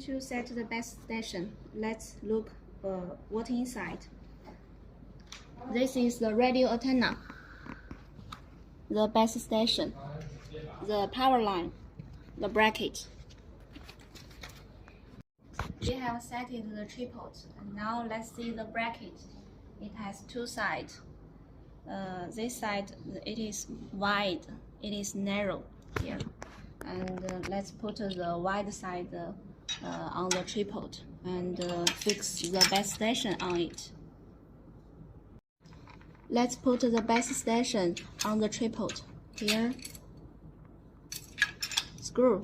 To set the base station, let's look what inside. This is the radio antenna, the base station, the power line, the bracket. We have set the tripod, and now let's see the bracket. It has two sides. This side it is wide, it is narrow here, and let's put the wide side on the tripod and fix the base station on it. Let's put the base station on the tripod here. Screw.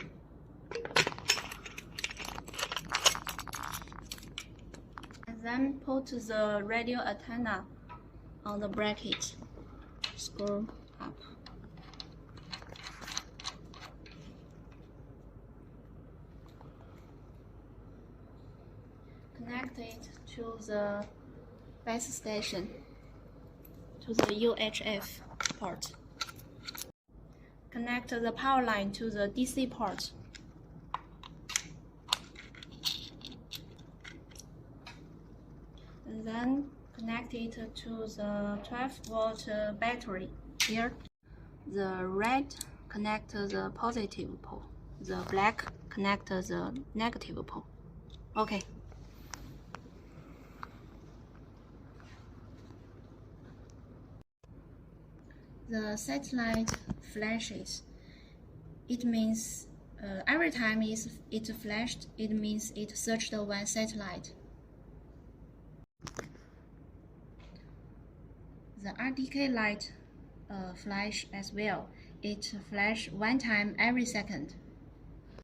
And then put the radio antenna on the bracket. Screw up. Connect it to the base station, to the UHF port. Connect the power line to the DC port. And then connect it to the 12-volt battery here. The red connect the positive pole. The black connect the negative pole. Okay. The satellite flashes. It means every time it flashed, it means it searched one satellite. The RDK light flash as well. It flashes one time every second.